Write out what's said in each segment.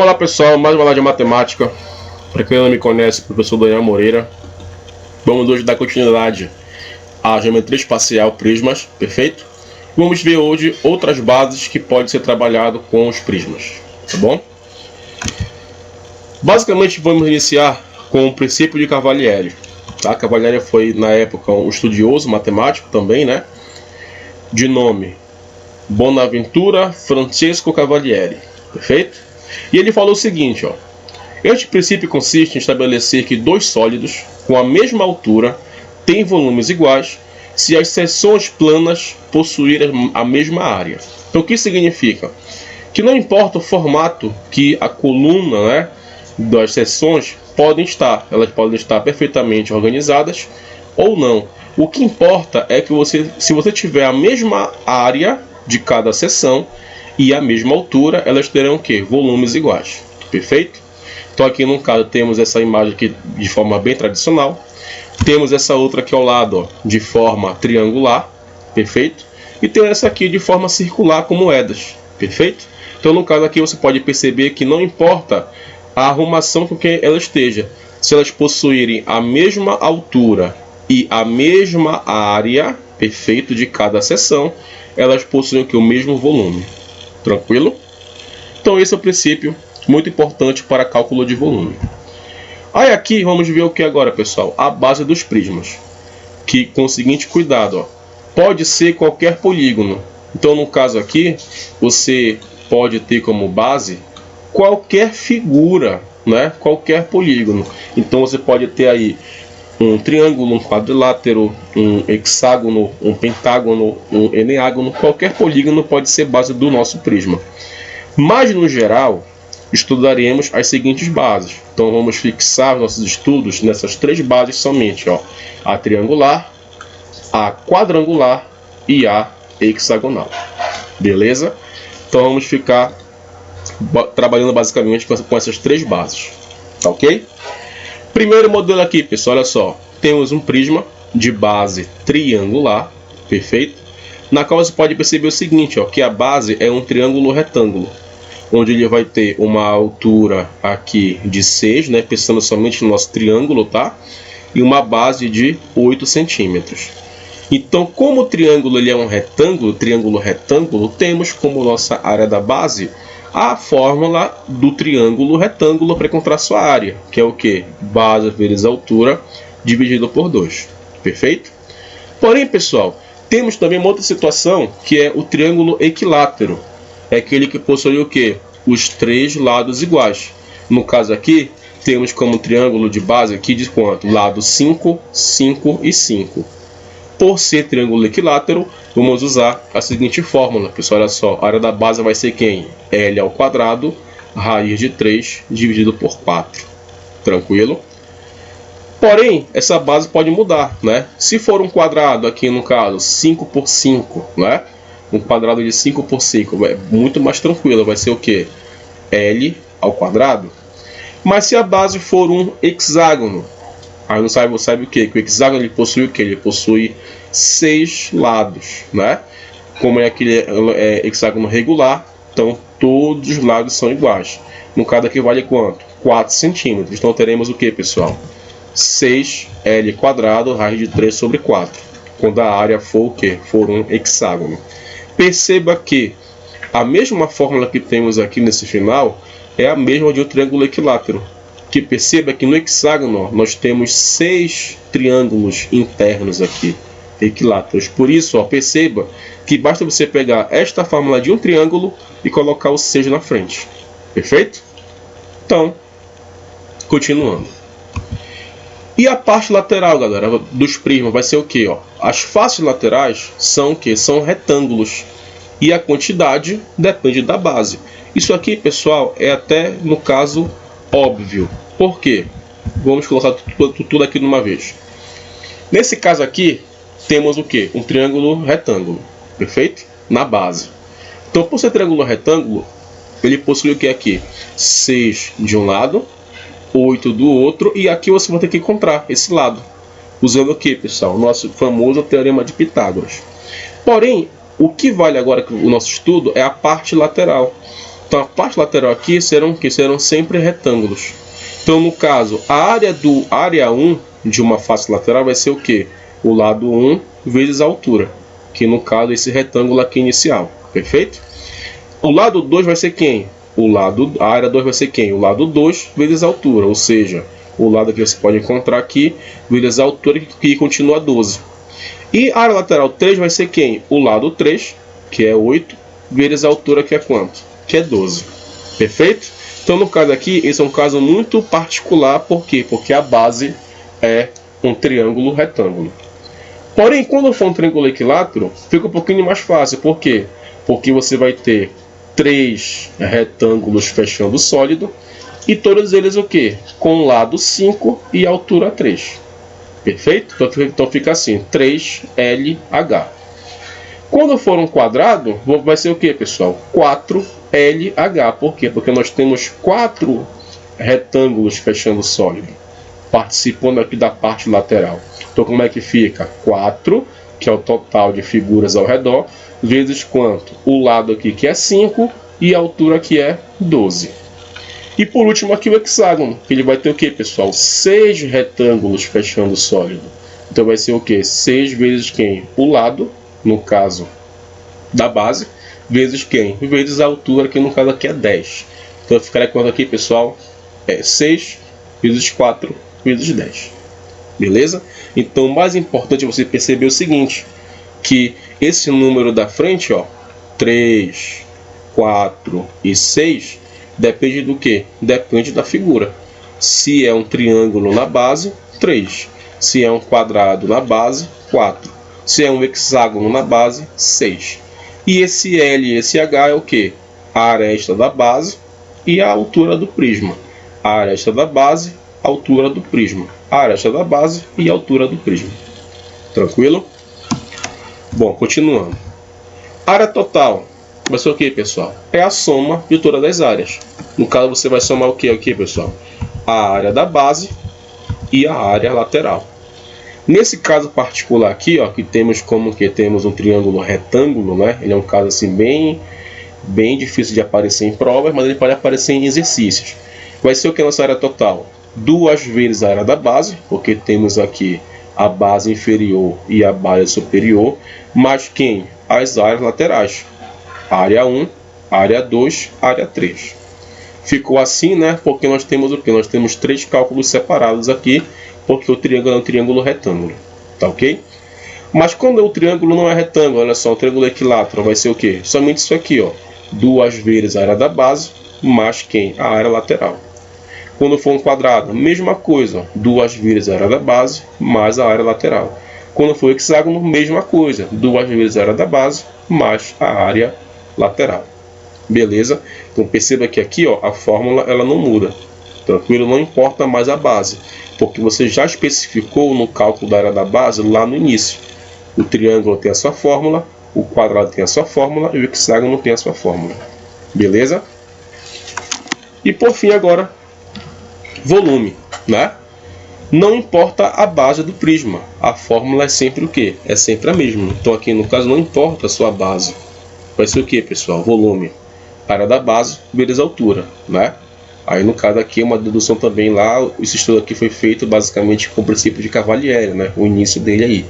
Olá pessoal, mais uma aula de matemática. Para quem não me conhece, professor Daniel Moreira. Vamos hoje dar continuidade à geometria espacial prismas, perfeito? Vamos ver hoje outras bases que podem ser trabalhado com os prismas, tá bom? Basicamente vamos iniciar com o princípio de Cavalieri. Tá? Cavalieri foi na época um estudioso matemático também, né? De nome Bonaventura Francesco Cavalieri, perfeito? E ele falou o seguinte, ó: este princípio consiste em estabelecer que dois sólidos com a mesma altura têm volumes iguais se as seções planas possuírem a mesma área. Então o que significa? Que não importa o formato que a coluna, né, das seções podem estar, elas podem estar perfeitamente organizadas ou não. O que importa é que se você tiver a mesma área de cada seção e a mesma altura, elas terão o quê? Volumes iguais. Perfeito? Então aqui no caso temos essa imagem aqui de forma bem tradicional. Temos essa outra aqui ao lado, ó, de forma triangular. Perfeito? E tem essa aqui de forma circular com moedas. Perfeito? Então no caso aqui você pode perceber que não importa a arrumação com que ela esteja. Se elas possuírem a mesma altura e a mesma área, perfeito, de cada seção, elas possuem o mesmo volume. Tranquilo? Então esse é o princípio muito importante para cálculo de volume. Aí aqui vamos ver o que agora, pessoal? A base dos prismas. Que com o seguinte cuidado, ó, pode ser qualquer polígono. Então no caso aqui, você pode ter como base qualquer figura, né? Qualquer polígono. Então você pode ter aí um triângulo, um quadrilátero, um hexágono, um pentágono, um eneágono. Qualquer polígono pode ser base do nosso prisma. Mas no geral, estudaremos as seguintes bases. Então vamos fixar nossos estudos nessas três bases somente, ó: a triangular, a quadrangular e a hexagonal. Beleza? Então vamos ficar trabalhando basicamente com essas três bases. Tá ok? Primeiro modelo aqui, pessoal, olha só. Temos um prisma de base triangular, perfeito? Na qual você pode perceber o seguinte, ó, que a base é um triângulo retângulo, onde ele vai ter uma altura aqui de 6, né, pensando somente no nosso triângulo, tá? E uma base de 8 centímetros. Então, como o triângulo ele é um retângulo, triângulo retângulo, temos como nossa área da base a fórmula do triângulo retângulo para encontrar sua área, que é o que? Base vezes altura dividido por 2. Perfeito? Porém, pessoal, temos também uma outra situação, que é o triângulo equilátero. É aquele que possui o que? Os três lados iguais. No caso aqui, temos como triângulo de base aqui de quanto? Lado 5, 5 e 5. Por ser triângulo equilátero, vamos usar a seguinte fórmula, pessoal, olha só, a área da base vai ser quem? L ao quadrado, raiz de 3 dividido por 4. Tranquilo? Porém, essa base pode mudar, né? Se for um quadrado, aqui no caso, 5 por 5, né? Um quadrado de 5 por 5 é muito mais tranquilo, vai ser o que? L ao quadrado. Mas se a base for um hexágono, aí não sabe o que? Que o hexágono ele possui o que? Ele possui 6 lados, né? Como é aquele hexágono regular, então todos os lados são iguais. No caso aqui vale quanto? 4 centímetros. Então teremos o que, pessoal? 6L quadrado, raiz de 3 sobre 4. Quando a área for o que? For um hexágono. Perceba que a mesma fórmula que temos aqui nesse final é a mesma de um triângulo equilátero. Que perceba que no hexágono, ó, nós temos 6 triângulos internos aqui, equiláteros. Por isso, ó, perceba que basta você pegar esta fórmula de um triângulo e colocar o 6 na frente. Perfeito? Então, continuando. E a parte lateral, galera, dos prismas vai ser o que? As faces laterais são o que? São retângulos. E a quantidade depende da base. Isso aqui, pessoal, é até, no caso, óbvio. Por quê? Vamos colocar tudo aqui de uma vez. Nesse caso aqui, temos o que? Um triângulo retângulo. Perfeito? Na base. Então, por ser triângulo retângulo, ele possui o que aqui? 6 de um lado, 8 do outro, e aqui você vai ter que encontrar esse lado. Usando o que, pessoal? O nosso famoso teorema de Pitágoras. Porém, o que vale agora o nosso estudo é a parte lateral. Então a parte lateral aqui serão sempre retângulos. Então no caso, a área 1 de uma face lateral vai ser o quê? O lado 1 vezes a altura, que no caso esse retângulo aqui inicial, perfeito? O lado 2 vai ser quem? A área 2 vai ser quem? O lado 2 vezes a altura, ou seja, o lado que você pode encontrar aqui vezes a altura, que continua 12. E a área lateral 3 vai ser quem? O lado 3, que é 8, vezes a altura, que é quanto? Que é 12. Perfeito? Então no caso aqui, esse é um caso muito particular. Por quê? Porque a base é um triângulo retângulo. Porém, quando for um triângulo equilátero, fica um pouquinho mais fácil. Por quê? Porque você vai ter 3 retângulos fechando o sólido, e todos eles o quê? Com lado 5 e altura 3. Perfeito? Então fica assim, 3LH. Quando for um quadrado, vai ser o que, pessoal? 4LH. Por quê? Porque nós temos 4 retângulos fechando o sólido, participando aqui da parte lateral. Então como é que fica? 4, que é o total de figuras ao redor, vezes quanto? O lado aqui, que é 5, e a altura, que é 12. E por último aqui o hexágono, que ele vai ter o que, pessoal? 6 retângulos fechando o sólido. Então vai ser o que? 6 vezes quem? O lado, no caso da base, vezes quem? Vezes a altura, que no caso aqui é 10. Então ficará quanto aqui, pessoal? 6 vezes 4 vezes 10. Beleza? Então o mais importante é você perceber o seguinte, que esse número da frente, ó, 3, 4 e 6, depende do que? Depende da figura. Se é um triângulo na base, 3. Se é um quadrado na base, 4. Se é um hexágono na base, 6. E esse L e esse H é o que? A aresta da base e a altura do prisma. A aresta da base, a altura do prisma. A aresta da base e a altura do prisma. Tranquilo? Bom, continuando. Área total vai ser o que, pessoal? É a soma de todas as áreas. No caso, você vai somar o que aqui, pessoal? A área da base e a área lateral. Nesse caso particular aqui, ó, que temos como que temos um triângulo retângulo, né? Ele é um caso assim bem difícil de aparecer em provas, mas ele pode aparecer em exercícios. Vai ser o que a nossa área total? 2 vezes a área da base, porque temos aqui a base inferior e a base superior, mais quem? As áreas laterais. Área 1, área 2, área 3. Ficou assim, né? Porque nós temos o que? Nós temos 3 cálculos separados aqui, porque o triângulo é um triângulo retângulo. Tá ok? Mas quando o triângulo não é retângulo, olha só, o triângulo equilátero vai ser o que? Somente isso aqui, ó. 2 vezes a área da base, mais quem? A área lateral. Quando for um quadrado, mesma coisa, 2 vezes a área da base, mais a área lateral. Quando for hexágono, mesma coisa, 2 vezes a área da base, mais a área lateral. Beleza? Então perceba que aqui, ó, a fórmula ela não muda. Tranquilo? Não importa mais a base, porque você já especificou no cálculo da área da base lá no início. O triângulo tem a sua fórmula, o quadrado tem a sua fórmula e o hexágono tem a sua fórmula. Beleza? E por fim agora, volume, né? Não importa a base do prisma, a fórmula é sempre o que? É sempre a mesma. Então aqui no caso não importa a sua base. Vai ser o que, pessoal? Volume, área da base vezes a altura, né? Aí no caso aqui uma dedução também lá, esse estudo aqui foi feito basicamente com o princípio de Cavalieri, né? O início dele aí,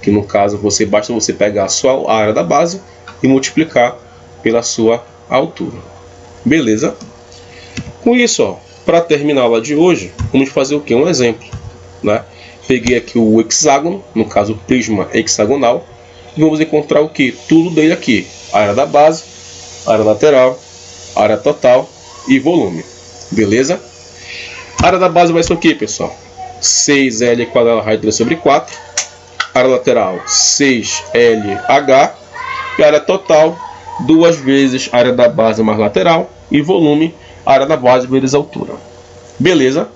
que no caso basta você pegar a sua área da base e multiplicar pela sua altura. Beleza? Com isso, ó, para terminar a aula de hoje, vamos fazer o que? Um exemplo, né? Peguei aqui o hexágono, no caso o prisma hexagonal, e vamos encontrar o que? Tudo dele aqui: área da base, área lateral, área total e volume. Beleza? A área da base vai ser o que, pessoal? 6L quadrado raiz de 3 sobre 4. Área lateral 6LH. E área total 2 vezes área da base mais lateral. E volume, área da base vezes altura. Beleza?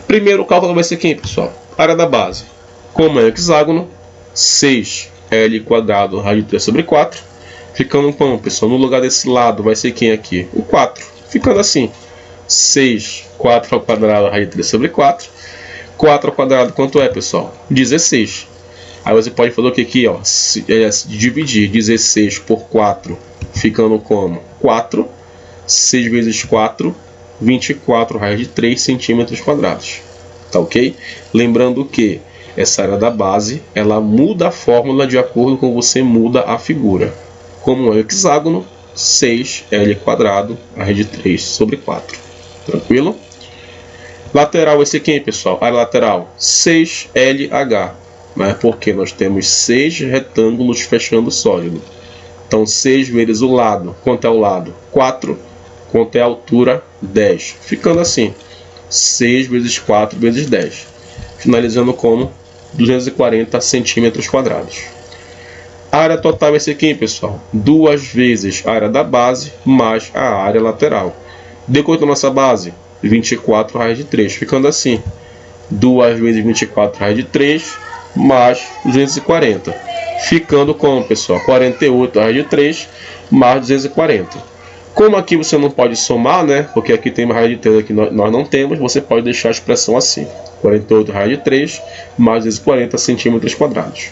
Primeiro cálculo vai ser quem, pessoal? Área da base. Como é o hexágono, 6L quadrado raiz de 3 sobre 4. Ficando como, pessoal? No lugar desse lado vai ser quem aqui? O 4. Ficando assim. 6, 4 ao quadrado, raiz de 3 sobre 4. 4 ao quadrado, quanto é, pessoal? 16. Aí você pode fazer o que aqui, ó? Dividir 16 por 4, ficando como? 4. 6 vezes 4, 24 raios de 3 centímetros quadrados. Tá ok? Lembrando que essa área da base, ela muda a fórmula de acordo com você muda a figura. Como é o hexágono, 6L quadrado, raiz de 3 sobre 4. Tranquilo? Lateral esse aqui, pessoal. Área lateral, 6LH. Mas porque nós temos 6 retângulos fechando o sólido. Então, 6 vezes o lado. Quanto é o lado? 4. Quanto é a altura? 10. Ficando assim. 6 vezes 4 vezes 10. Finalizando como 240 centímetros quadrados. A área total é esse aqui, pessoal. 2 vezes a área da base mais a área lateral. De quanto a nossa base? 24 raios de 3. Ficando assim. 2 vezes 24 raios de 3 mais 240. Ficando como, pessoal? 48 raios de 3 mais 240. Como aqui você não pode somar, né? Porque aqui tem uma raiz de 3 que nós não temos, você pode deixar a expressão assim. 48 raios de 3 mais 240 centímetros quadrados.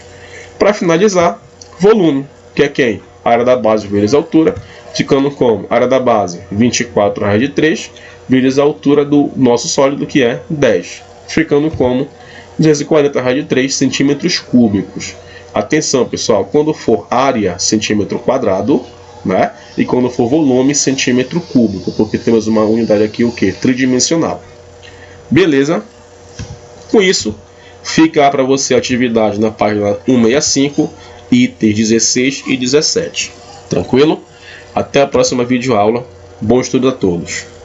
Para finalizar, volume, que é quem? A área da base vezes a altura, ficando como? Área da base, 24 raios de 3, vezes a altura do nosso sólido, que é 10. Ficando como 240 raios de 3 centímetros cúbicos. Atenção, pessoal, quando for área centímetro quadrado, né? E quando for volume centímetro cúbico, porque temos uma unidade aqui, o que? Tridimensional. Beleza? Com isso, fica para você a atividade na página 165, itens 16 e 17. Tranquilo? Até a próxima videoaula. Bom estudo a todos.